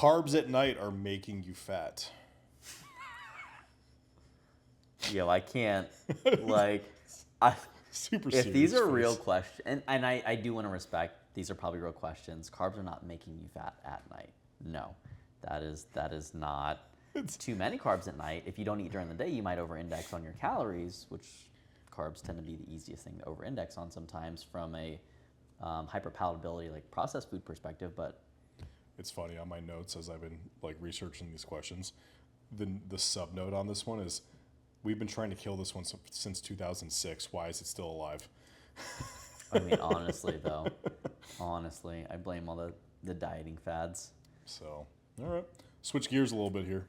Carbs at night are making you fat. Yo, I can't, like, I, Super if serious. these are face. real questions, and I do want to respect, these are probably real questions. Carbs are not making you fat at night. No, that is not too many carbs at night. If you don't eat during the day, you might over-index on your calories, which carbs tend to be the easiest thing to over-index on sometimes from a hyperpalatability, like processed food perspective. But It's funny on my notes as I've been like researching these questions. The sub note on this one is, we've been trying to kill this one since 2006. Why is it still alive? I mean, honestly, though, I blame all the dieting fads. So, all right. Switch gears a little bit here.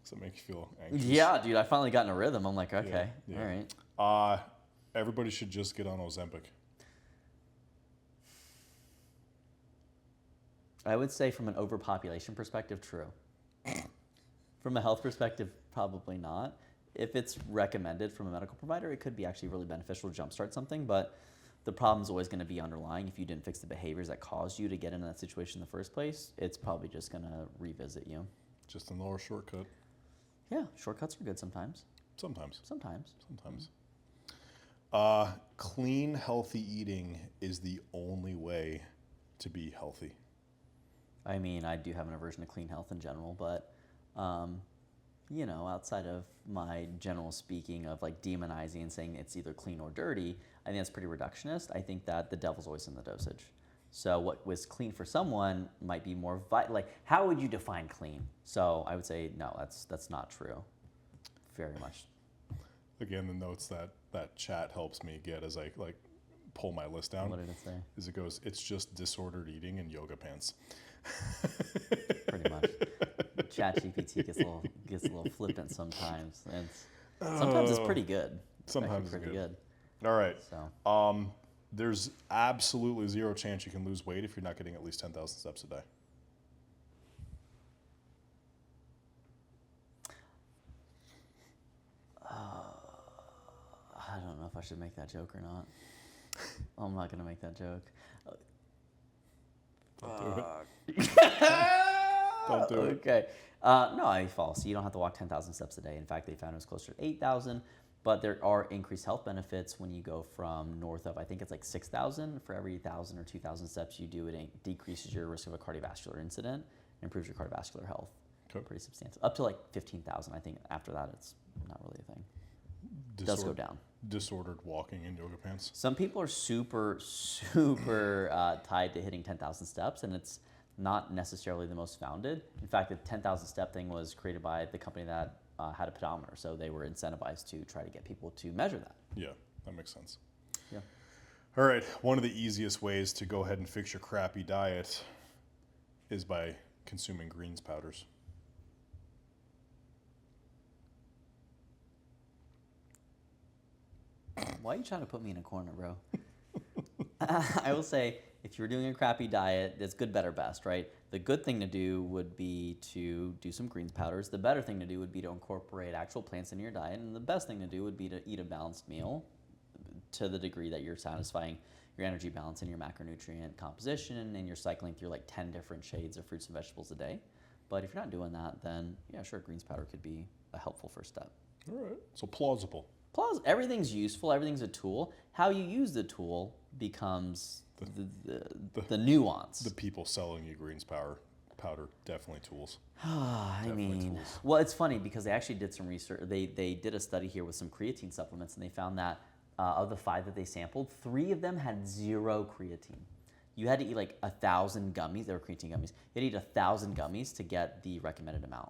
Does that make you feel anxious? Yeah, dude, I finally got in a rhythm. I'm like, okay, Yeah. all right. Everybody should just get on Ozempic. I would say from an overpopulation perspective, true. From a health perspective, probably not. If it's recommended from a medical provider, it could be actually really beneficial to jumpstart something, but the problem is always going to be underlying. If you didn't fix the behaviors that caused you to get into that situation in the first place, it's probably just going to revisit you. Just another shortcut. Yeah, shortcuts are good sometimes. Sometimes. Clean, healthy eating is the only way to be healthy. I mean, I do have an aversion to clean health in general, but, you know, outside of my general speaking of like demonizing and saying it's either clean or dirty, I think that's pretty reductionist. I think that the devil's always in the dosage. So what was clean for someone might be more like, how would you define clean? So I would say, no, that's not true. Very much. Again, the notes that chat helps me get as I like pull my list down. What did it say? Is it goes, it's just disordered eating and yoga pants. Pretty much. ChatGPT gets a little flippant sometimes. Sometimes it's pretty good. Sometimes it's pretty good. All right. So There's absolutely zero chance you can lose weight if you're not getting at least 10,000 steps a day. I don't know if I should make that joke or not. I'm not gonna make that joke. Don't do it. Don't do it. Okay. No, false. You don't have to walk 10,000 steps a day. In fact, they found it was closer to 8,000. But there are increased health benefits when you go from north of, I think it's like 6,000. For every 1,000 or 2,000 steps you do, it decreases your risk of a cardiovascular incident and improves your cardiovascular health. Okay. Pretty substantial. Up to like 15,000. I think after that, it's not really a thing. It does go down. Disordered walking in yoga pants. Some people are super tied to hitting 10,000 steps, and it's not necessarily the most founded. In fact, the 10,000 step thing was created by the company that had a pedometer, so they were incentivized to try to get people to measure that. Yeah, that makes sense. Yeah. All right, one of the easiest ways to go ahead and fix your crappy diet is by consuming greens powders. Why are you trying to put me in a corner, bro? I will say, if you're doing a crappy diet, it's good, better, best, right? The good thing to do would be to do some greens powders. The better thing to do would be to incorporate actual plants into your diet. And the best thing to do would be to eat a balanced meal to the degree that you're satisfying your energy balance and your macronutrient composition, and you're cycling through like 10 different shades of fruits and vegetables a day. But if you're not doing that, then yeah, sure, greens powder could be a helpful first step. All right, so plausible. Everything's useful. Everything's a tool. How you use the tool becomes the nuance. The people selling you greens powder definitely tools. I mean, tools. Well, it's funny because they actually did some research. They did a study here with some creatine supplements, and they found that of the 5 that they sampled, 3 of them had 0 creatine. You had to eat like 1,000 gummies. They were creatine gummies. You had to eat 1,000 gummies to get the recommended amount.